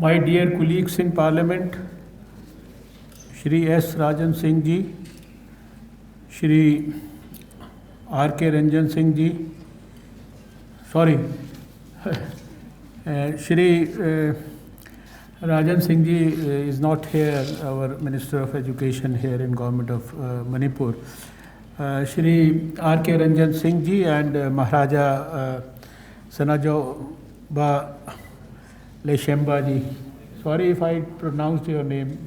My dear colleagues in Parliament, Shri S. Rajan Singh ji, Shri R.K. Ranjan Singh ji, Shri Rajan Singh ji is not here, our Minister of Education here in Government of Manipur. Shri R.K. Ranjan Singh ji and Maharaja Sanajo Ba Leshemba ji. Sorry if I pronounced your name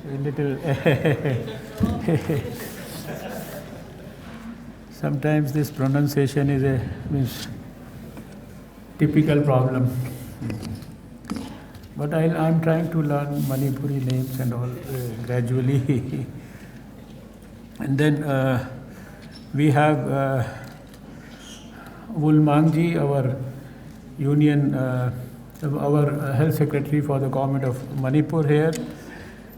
a little. Sometimes this pronunciation is a typical problem. But I'm trying to learn Manipuri names and all gradually. And then we have Wulmang ji, our union. Our Health Secretary for the Government of Manipur here,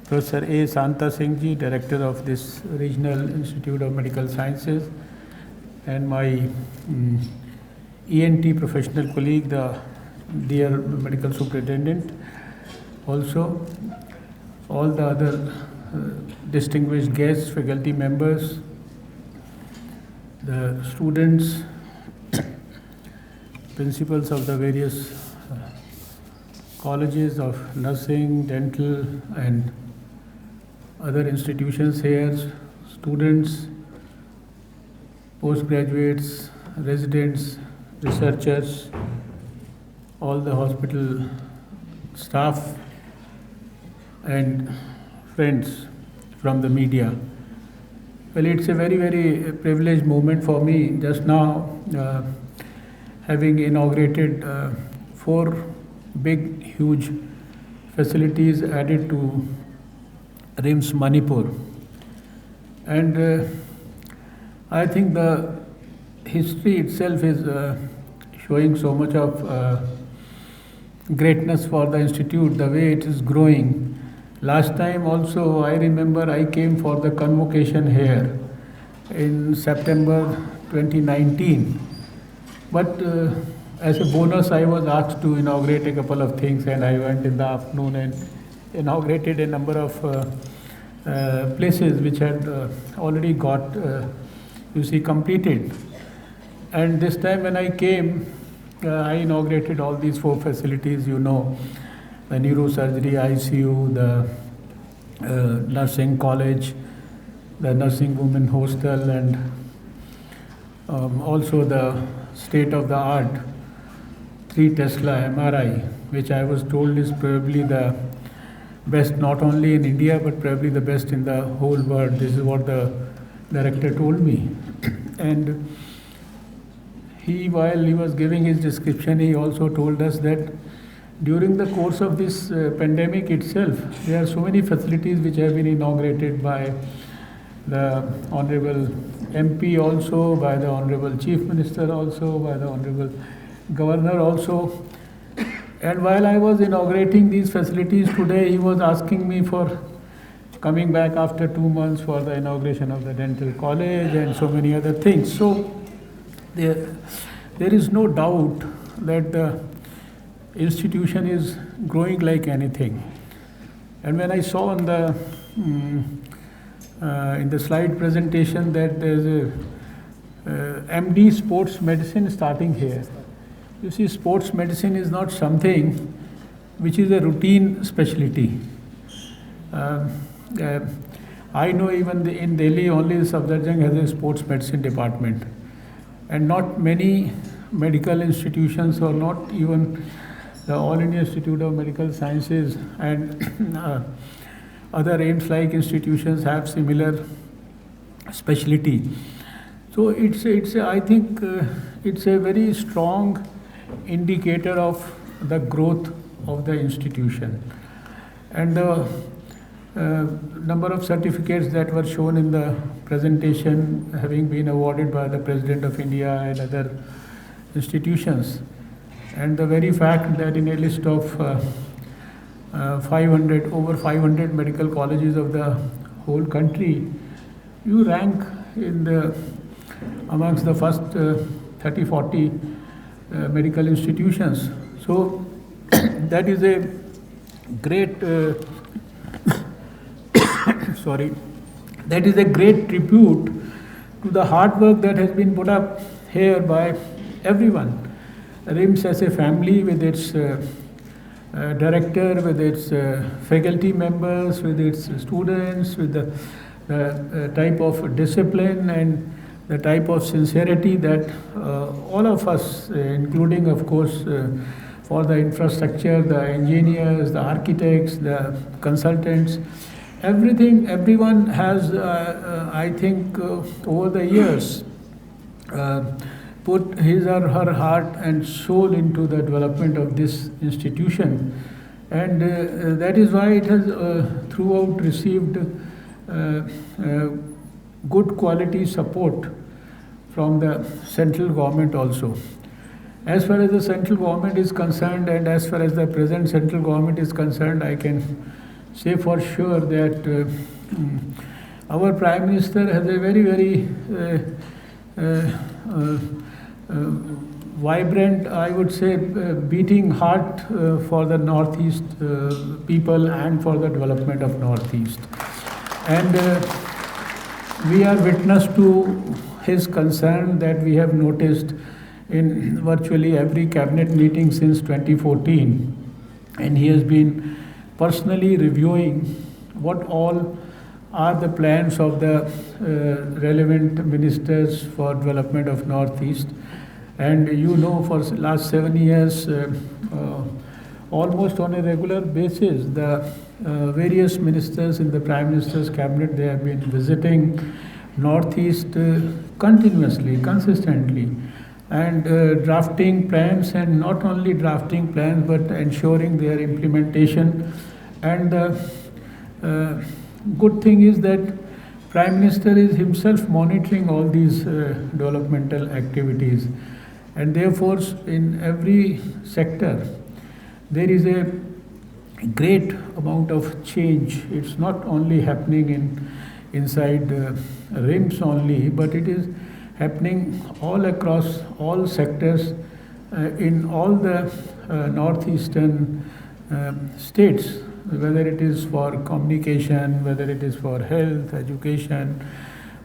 Professor A. Santa Singh ji, Director of this Regional Institute of Medical Sciences, and my ENT professional colleague, the dear Medical Superintendent, also all the other distinguished guests, faculty members, the students, principals of the various colleges of nursing, dental and other institutions here, students, postgraduates, residents, researchers, all the hospital staff and friends from the media. Well, it's a very, very privileged moment for me just now, having inaugurated 4 big, huge facilities added to RIMS Manipur. And I think the history itself is showing so much of greatness for the institute, the way it is growing. Last time also, I remember I came for the convocation here in September 2019. But as a bonus, I was asked to inaugurate a couple of things, and I went in the afternoon and inaugurated a number of places which had already got, completed. And this time when I came, I inaugurated all these 4 facilities, the neurosurgery ICU, the nursing college, the nursing women hostel, and also the state-of-the-art 3 Tesla MRI, which I was told is probably the best not only in India but probably the best in the whole world. This is what the director told me. And while he was giving his description, he also told us that during the course of this pandemic itself, there are so many facilities which have been inaugurated by the Honorable MP also, by the Honorable Chief Minister also, by the Honorable Governor also. And while I was inaugurating these facilities today, he was asking me for coming back after 2 months for the inauguration of the dental college and so many other things. So there is no doubt that the institution is growing like anything. And when I saw on the in the slide presentation that there's a MD sports medicine starting here. You see, sports medicine is not something which is a routine specialty. I know even in Delhi only the Safdarjung has a sports medicine department, and not many medical institutions, or not even the All India Institute of Medical Sciences and other AIIMS-like institutions have similar specialty. So I think it's a very strong indicator of the growth of the institution. And the number of certificates that were shown in the presentation having been awarded by the President of India and other institutions, and the very fact that in a list of 500, over 500 medical colleges of the whole country, you rank in the amongst the first 30-40 medical institutions. So that is a great that is a great tribute to the hard work that has been put up here by everyone. RIMS as a family, with its director, with its faculty members, with its students, with the type of discipline and the type of sincerity that all of us, including of course for the infrastructure, the engineers, the architects, the consultants, everyone has, I think, over the years put his or her heart and soul into the development of this institution, and that is why it has throughout received good quality support from the central government also. As far as the central government is concerned, and as far as the present central government is concerned, I can say for sure that our Prime Minister has a very vibrant, I would say, beating heart for the Northeast people and for the development of Northeast. And we are witness to his concern that we have noticed in virtually every cabinet meeting since 2014, and he has been personally reviewing what all are the plans of the relevant ministers for development of Northeast. And you know, for last 7 years, almost on a regular basis, the various ministers in the Prime Minister's cabinet, they have been visiting Northeast continuously, consistently, and drafting plans, and not only drafting plans but ensuring their implementation. And the good thing is that Prime Minister is himself monitoring all these developmental activities, and therefore in every sector there is a great amount of change. It's not only happening inside RIMS only, but it is happening all across all sectors in all the northeastern states, whether it is for communication, whether it is for health, education,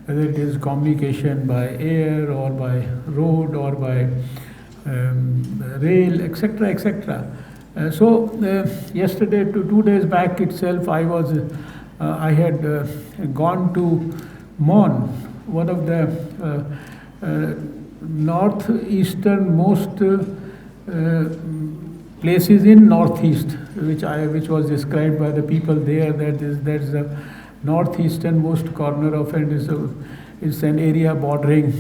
whether it is communication by air or by road or by rail, etc., etc. So yesterday, 2 days back itself, I had gone to Mon, one of the northeasternmost places in Northeast, which was described by the people there, that there's the northeasternmost corner of it. It's an area bordering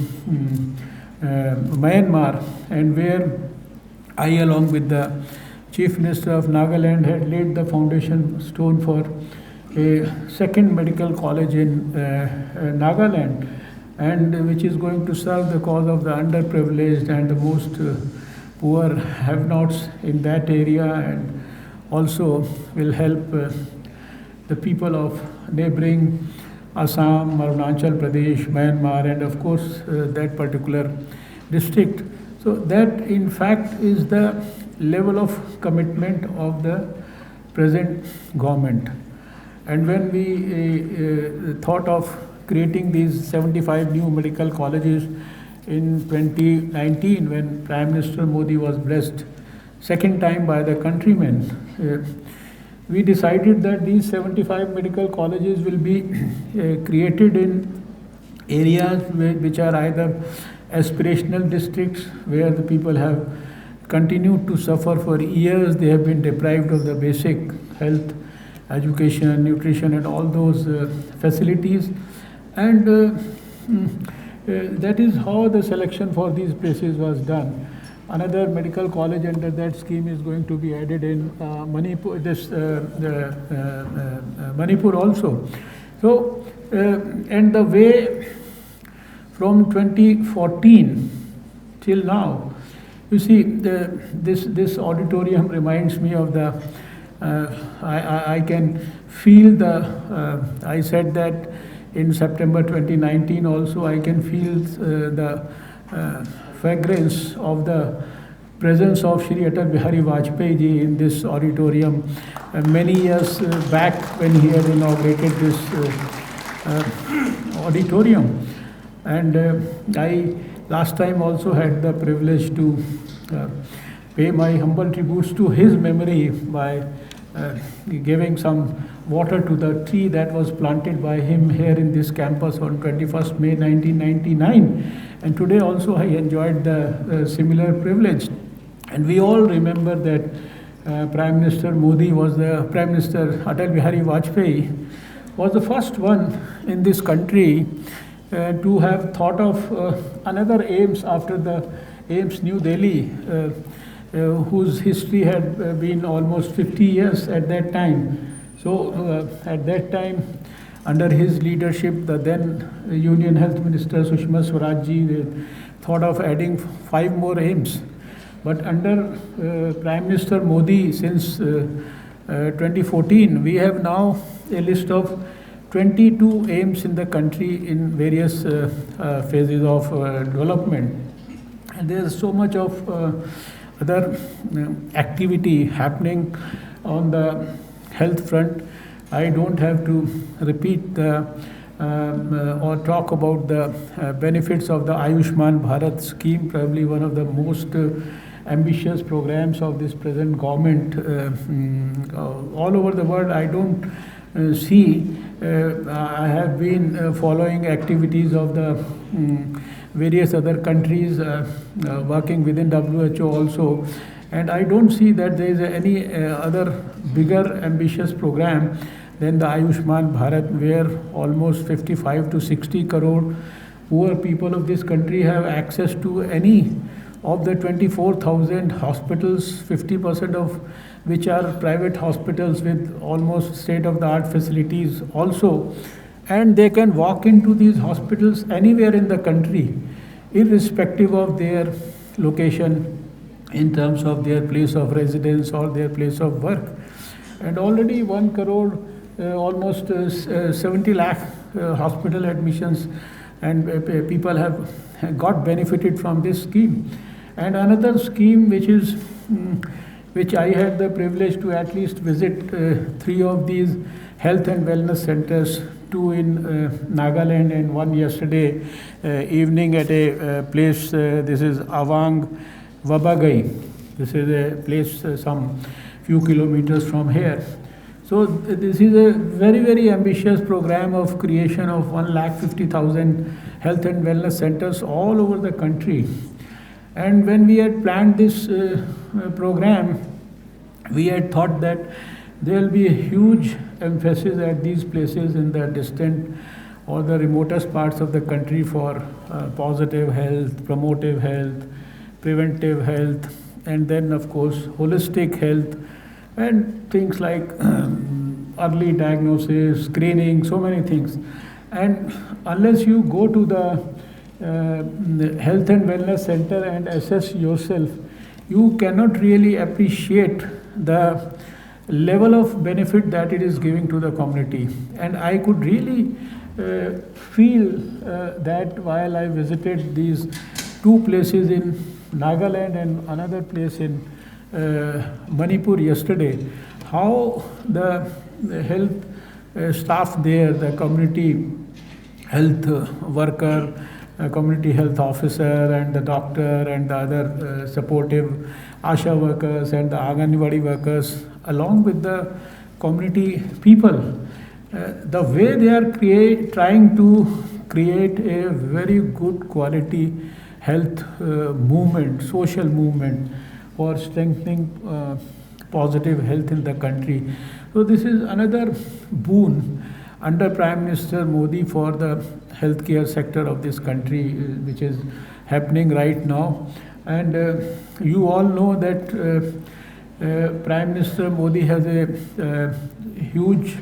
Myanmar, and where I, along with the Chief Minister of Nagaland, had laid the foundation stone for a second medical college in Nagaland, and which is going to serve the cause of the underprivileged and the most poor have-nots in that area, and also will help the people of neighboring Assam, Arunachal Pradesh, Myanmar, and of course that particular district. So that in fact is the level of commitment of the present government. And when we thought of creating these 75 new medical colleges in 2019, when Prime Minister Modi was blessed second time by the countrymen, we decided that these 75 medical colleges will be created in areas which are either aspirational districts where the people have continued to suffer for years. They have been deprived of the basic health, education, nutrition, and all those facilities. And that is how the selection for these places was done. Another medical college under that scheme is going to be added in Manipur also. So, and the way from 2014 till now, you see, this auditorium reminds me of the. I can feel the. I said that in September 2019 also. I can feel the fragrance of the presence of Shri Atal Bihari Vajpayee ji in this auditorium many years back when he had inaugurated this auditorium. And I last time also had the privilege to pay my humble tributes to his memory by giving some water to the tree that was planted by him here in this campus on 21st May 1999. And today also I enjoyed the similar privilege. And we all remember that Prime Minister Modi was the Prime Minister Atal Bihari Vajpayee was the first one in this country to have thought of another AIIMS after the AIIMS New Delhi, whose history had been almost 50 years at that time. So at that time, under his leadership, the then Union Health Minister Sushma Swaraj ji thought of adding 5 more AIIMS. But under Prime Minister Modi, since 2014, we have now a list of 22 AIIMS in the country in various phases of development. And there is so much of other activity happening on the health front. I don't have to repeat or talk about the benefits of the Ayushman Bharat scheme, probably one of the most ambitious programs of this present government all over the world. I don't see. I have been following activities of the various other countries working within WHO also, and I don't see that there is any other bigger ambitious program than the Ayushman Bharat, where almost 55 to 60 crore poor people of this country have access to any of the 24,000 hospitals, 50% of which are private hospitals with almost state-of-the-art facilities also. And they can walk into these hospitals anywhere in the country, irrespective of their location in terms of their place of residence or their place of work. And already 1 crore, almost 70 lakh hospital admissions, and people have got benefited from this scheme. And another scheme which I had the privilege to at least visit 3 of these health and wellness centers, 2 in Nagaland and 1 yesterday evening at a place, this is Awang Wabagai. This is a place some few kilometers from here. So this is a very, very ambitious program of creation of 150,000 health and wellness centers all over the country. And when we had planned this program, we had thought that there will be a huge emphasis at these places in the distant or the remotest parts of the country for positive health, promotive health, preventive health, and then of course holistic health, and things like early diagnosis, screening, so many things. And unless you go to the health and wellness center and assess yourself, you cannot really appreciate the level of benefit that it is giving to the community. And I could really feel that while I visited these 2 places in Nagaland and another place in Manipur yesterday, how the health staff there, the community health worker, community health officer, and the doctor and the other supportive ASHA workers and the Anganwadi workers, along with the community people, the way they are trying to create a very good quality health movement, social movement for strengthening positive health in the country. So this is another boon under Prime Minister Modi for the healthcare sector of this country, which is happening right now. And you all know that Prime Minister Modi has a huge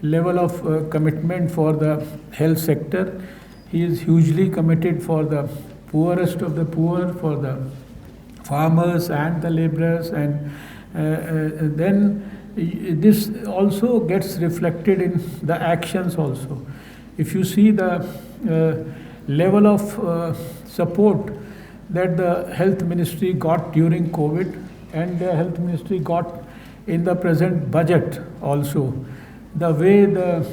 level of commitment for the health sector. He is hugely committed for the poorest of the poor, for the farmers and the laborers, and then this also gets reflected in the actions also. If you see the level of support that the health ministry got during COVID and the health ministry got in the present budget also, the way the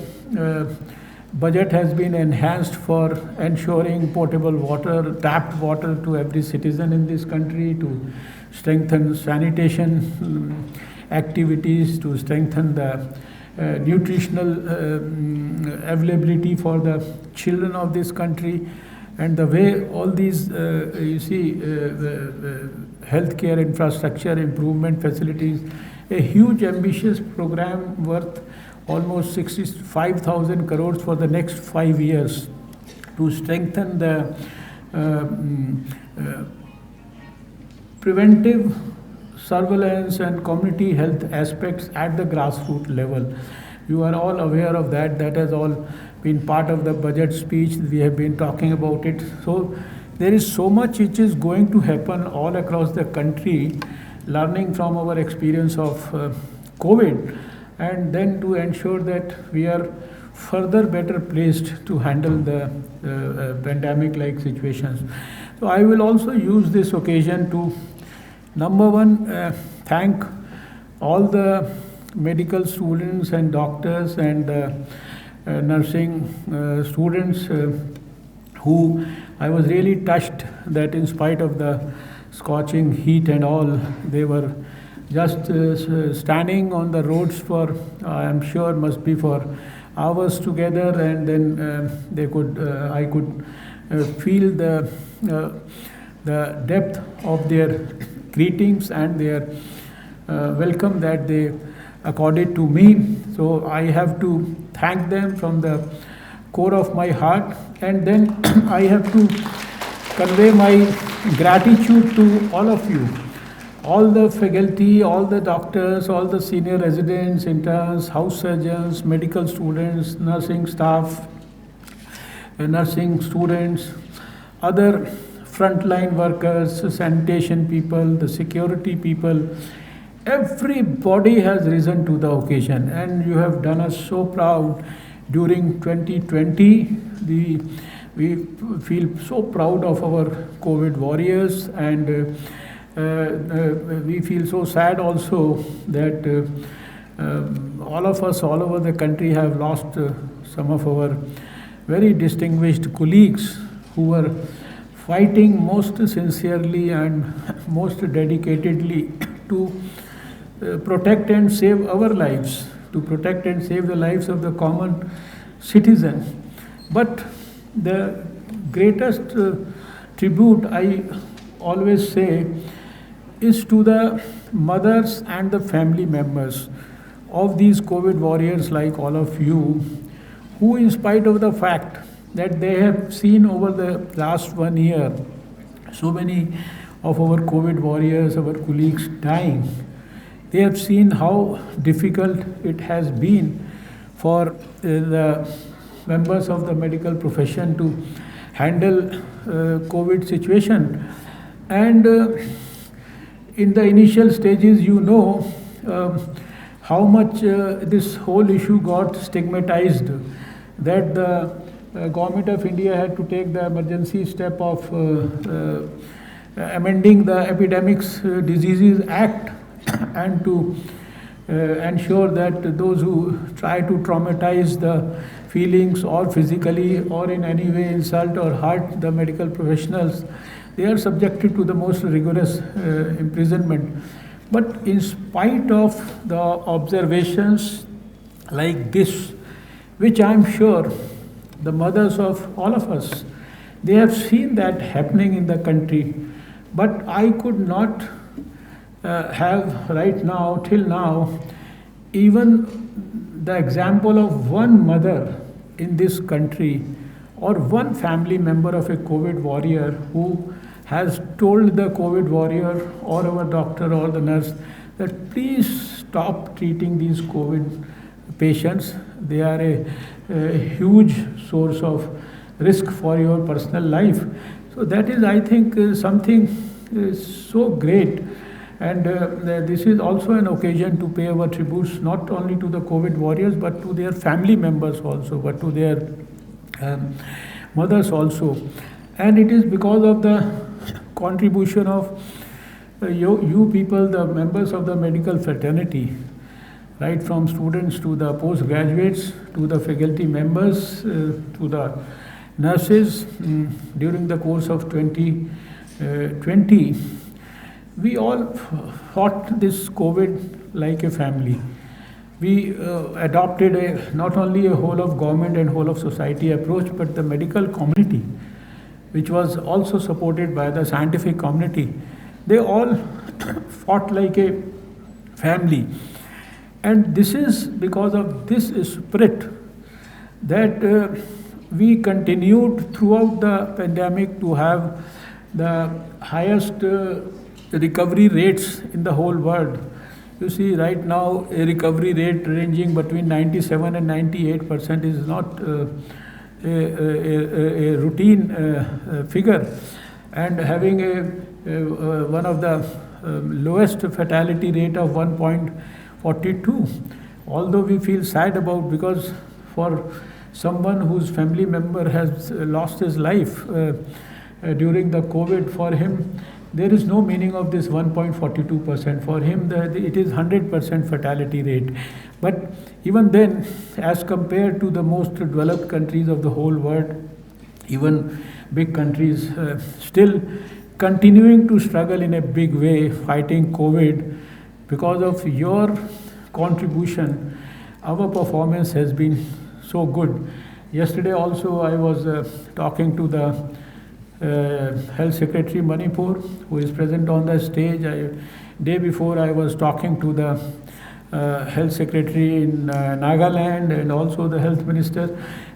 budget has been enhanced for ensuring potable water, tapped water to every citizen in this country, to strengthen sanitation activities, to strengthen the nutritional availability for the children of this country, and the way all these you see healthcare infrastructure improvement facilities, a huge ambitious program worth almost 65,000 crores for the next 5 years to strengthen the preventive surveillance and community health aspects at the grassroots level. You are all aware of that. That has all been part of the budget speech. We have been talking about it. So there is so much which is going to happen all across the country, learning from our experience of COVID, and then to ensure that we are further better placed to handle the pandemic like situations. So I will also use this occasion to, number one, thank all the medical students and doctors and nursing students who I was really touched that in spite of the scorching heat and all, they were just standing on the roads for, I'm sure must be for hours together, and then they could, I could feel the depth of their greetings and their welcome that they accorded to me. So I have to thank them from the core of my heart, and then I have to convey my gratitude to all of you, all the faculty, all the doctors, all the senior residents, interns, house surgeons, medical students, nursing staff, nursing students, other frontline workers, sanitation people, the security people. Everybody has risen to the occasion, and you have done us so proud during 2020. We feel so proud of our COVID warriors, and we feel so sad also that all of us all over the country have lost some of our very distinguished colleagues who were fighting most sincerely and most dedicatedly to protect and save our lives, to protect and save the lives of the common citizen. But the greatest tribute, I always say, is to the mothers and the family members of these COVID warriors like all of you, who in spite of the fact that they have seen over the last 1 year so many of our COVID warriors, our colleagues dying, they have seen how difficult it has been for the members of the medical profession to handle COVID situation. And in the initial stages, you know how much this whole issue got stigmatized, that the government of India had to take the emergency step of amending the Epidemics Diseases Act and to ensure that those who try to traumatize the feelings or physically or in any way insult or hurt the medical professionals, they are subjected to the most rigorous imprisonment. But in spite of the observations like this, which I am sure the mothers of all of us, They have seen that happening in the country, but I could not have right now, till now, even the example of one mother in this country or one family member of a COVID warrior who has told the COVID warrior or our doctor or the nurse that please stop treating these COVID patients. They are a huge source of risk for your personal life. So that is, I think, something so great. And this is also an occasion to pay our tributes not only to the COVID warriors but to their family members also, but to their mothers also. And it is because of the contribution of you people, the members of the medical fraternity, right from students to the postgraduates to the faculty members to the nurses. During the course of 2020, we all fought this COVID like a family. We adopted not only a whole of government and whole of society approach, but the medical community, which was also supported by the scientific community. They all fought like a family. And this is because of this spirit that we continued throughout the pandemic to have the highest recovery rates in the whole world. You see, right now, a recovery rate ranging between 97 and 98% is not a routine figure. And having one of the lowest fatality rate of 1.42, although we feel sad about, because for someone whose family member has lost his life during the COVID, for him there is no meaning of this 1.42%. For him it is 100% fatality rate. But even then, as compared to the most developed countries of the whole world, even big countries still continuing to struggle in a big way fighting COVID. Because of your contribution, our performance has been so good. Yesterday also I was talking to the Health Secretary Manipur, who is present on the stage. Day before I was talking to the Health Secretary in Nagaland and also the Health Minister.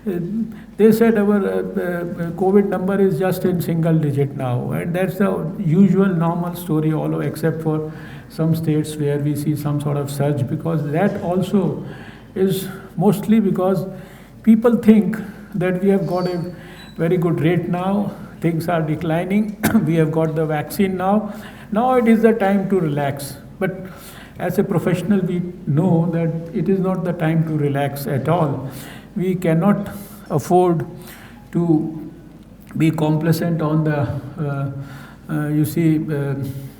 They said our COVID number is just in single digit now, and that's the usual normal story all over, except for some states where we see some sort of surge, because that also is mostly because people think that we have got a very good rate now, things are declining, we have got the vaccine now it is the time to relax. But as a professional, we know that it is not the time to relax at all. We cannot afford to be complacent on the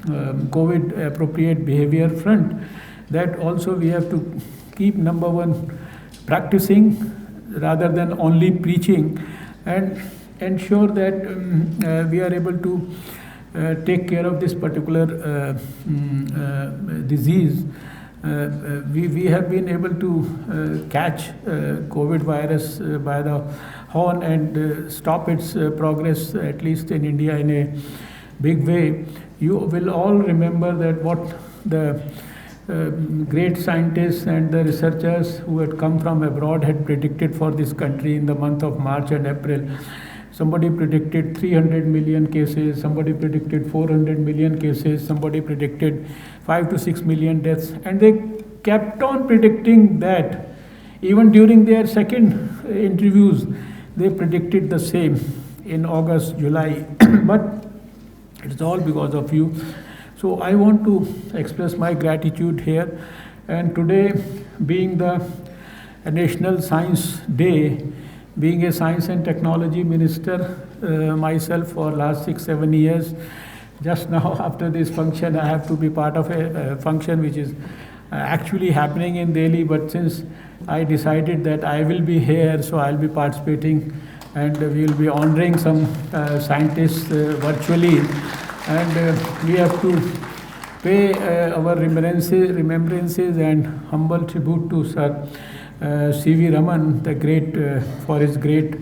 COVID appropriate behavior front. That also we have to keep, number one, practicing rather than only preaching, and ensure that we are able to take care of this particular disease. We have been able to catch COVID virus by the horn and stop its progress, at least in India, in a big way. You will all remember that what the great scientists and the researchers who had come from abroad had predicted for this country in the month of March and April. Somebody predicted 300 million cases, somebody predicted 400 million cases, somebody predicted 5 to 6 million deaths, and they kept on predicting that. Even during their second interviews, they predicted the same in August, July. But it's all because of you. So I want to express my gratitude here. And today, being the National Science Day, being a science and technology minister myself for last 6-7 years, just now after this function I have to be part of a function which is actually happening in Delhi, but since I decided that I will be here, so I'll be participating, and we will be honoring some scientists virtually, and we have to pay our remembrances and humble tribute to Sir C.V. Raman, the great, for his great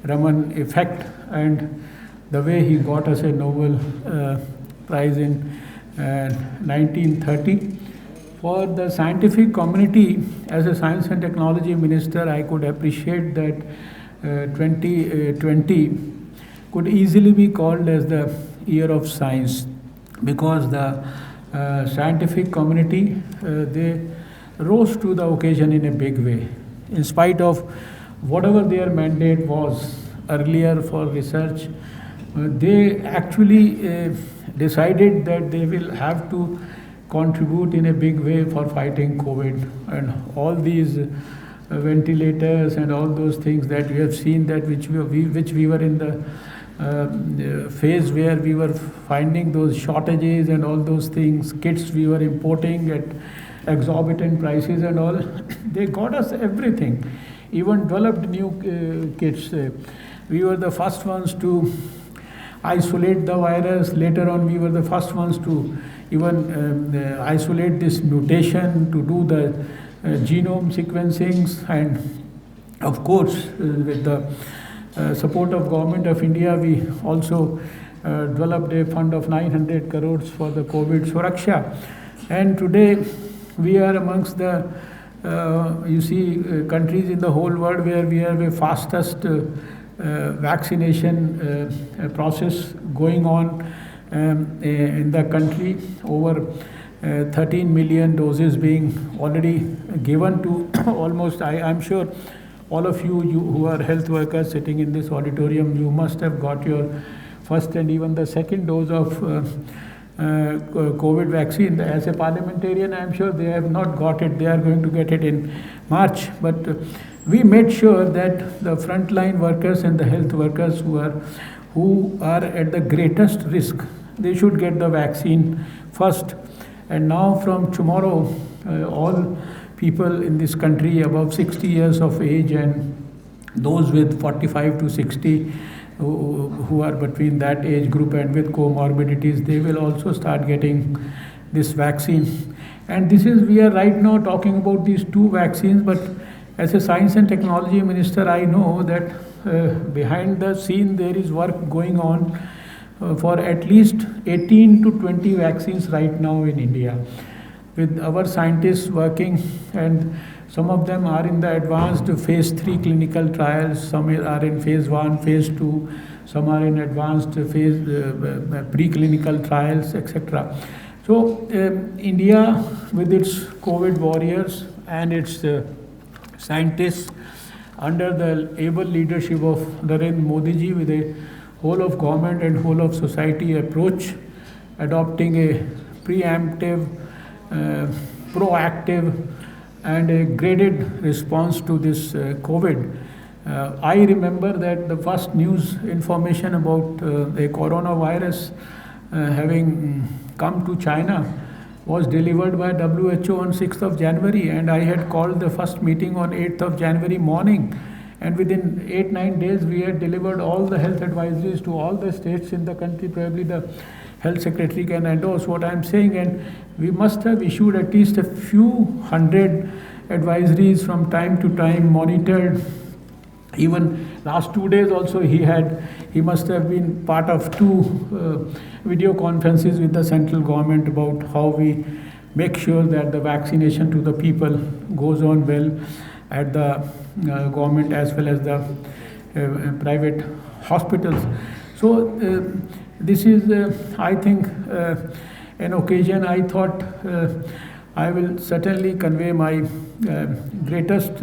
Raman effect and the way he got us a Nobel Prize in 1930. For the scientific community, as a science and technology minister, I could appreciate that 2020 could easily be called as the year of science, because the scientific community, they rose to the occasion in a big way. In spite of whatever their mandate was earlier for research, they actually decided that they will have to contribute in a big way for fighting COVID, and all these ventilators and all those things that we have seen, that which we were in the phase where we were finding those shortages and all those things, kits we were importing at exorbitant prices and all. They got us everything, even developed new kits. We were the first ones to isolate the virus. Later on, we were the first ones to even isolate this mutation, to do the genome sequencings, and of course, with the support of Government of India, we also developed a fund of 900 crores for the COVID Suraksha. And today, we are amongst the countries in the whole world where we have the fastest vaccination process going on in the country. Over 13 million doses being already given to almost, I'm sure all of you who are health workers sitting in this auditorium, you must have got your first and even the second dose of COVID vaccine. As a parliamentarian, I'm sure they have not got it. They are going to get it in March. But we made sure that the frontline workers and the health workers who are at the greatest risk, they should get the vaccine first. And now from tomorrow, all people in this country above 60 years of age and those with 45 to 60 who are between that age group and with comorbidities, they will also start getting this vaccine. And this is, we are right now talking about these two vaccines, but as a science and technology minister, I know that behind the scene there is work going on for at least 18 to 20 vaccines right now in India, with our scientists working, and some of them are in the advanced phase 3 clinical trials, some are in phase 1, phase 2, some are in advanced phase preclinical trials, etc. So India, with its COVID warriors and its scientists under the able leadership of Narendra Modi ji, with a whole of government and whole of society approach, adopting a preemptive, proactive and a graded response to this COVID. I remember that the first news information about a coronavirus having come to China was delivered by WHO on 6th of January, and I had called the first meeting on 8th of January morning, and within 8-9 days we had delivered all the health advisories to all the states in the country. Probably the health secretary can endorse what I am saying, and we must have issued at least a few hundred advisories from time to time, monitored. Even last 2 days also he must have been part of 2 video conferences with the central government about how we make sure that the vaccination to the people goes on well at the government as well as the private hospitals. So this is, I think, an occasion. I thought I will certainly convey my greatest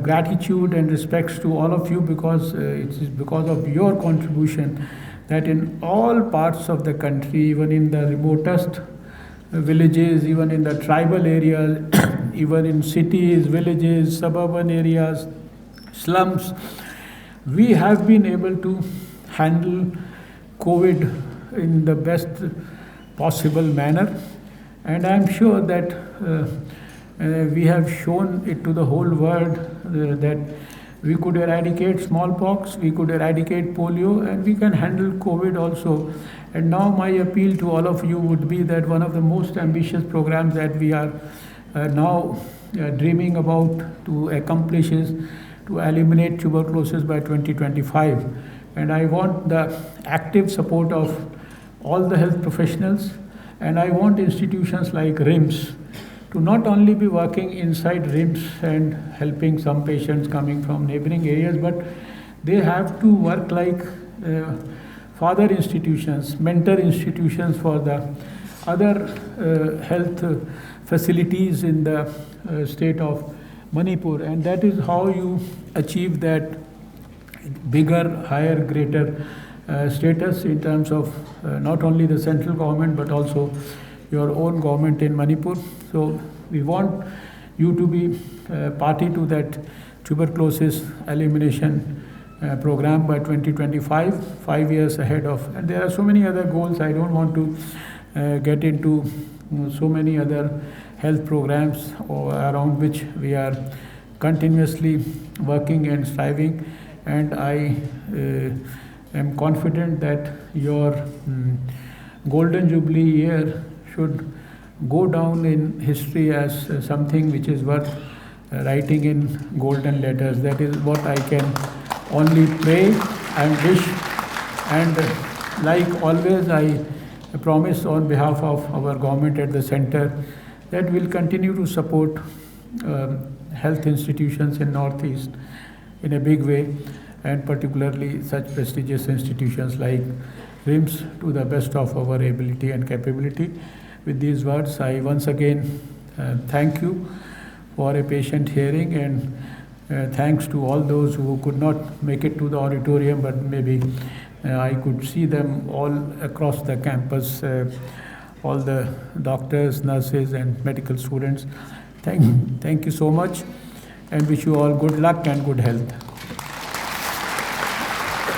gratitude and respects to all of you, because it is because of your contribution that in all parts of the country, even in the remotest villages, even in the tribal areas, even in cities, villages, suburban areas, slums, we have been able to handle COVID in the best possible manner. And I am sure that we have shown it to the whole world that we could eradicate smallpox, we could eradicate polio, and we can handle COVID also. And now my appeal to all of you would be that one of the most ambitious programs that we are now dreaming about to accomplish is to eliminate tuberculosis by 2025. And I want the active support of all the health professionals, and I want institutions like RIMS to not only be working inside RIMS and helping some patients coming from neighboring areas, but they have to work like father institutions, mentor institutions for the other health facilities in the state of Manipur. And that is how you achieve that bigger, higher, greater status in terms of not only the central government but also your own government in Manipur. So we want you to be party to that tuberculosis elimination program by 2025, 5 years ahead of. And there are so many other goals. I don't want to get into so many other health programs around which we are continuously working and striving. And I am confident that your Golden Jubilee year should go down in history as something which is worth writing in golden letters. That is what I can only pray and wish. And like always, I promise on behalf of our government at the center that we'll continue to support health institutions in Northeast in a big way, and particularly such prestigious institutions like RIMS to the best of our ability and capability. With these words, I once again thank you for a patient hearing, and thanks to all those who could not make it to the auditorium, but maybe I could see them all across the campus, all the doctors, nurses, and medical students. Thank you so much, and wish you all good luck and good health.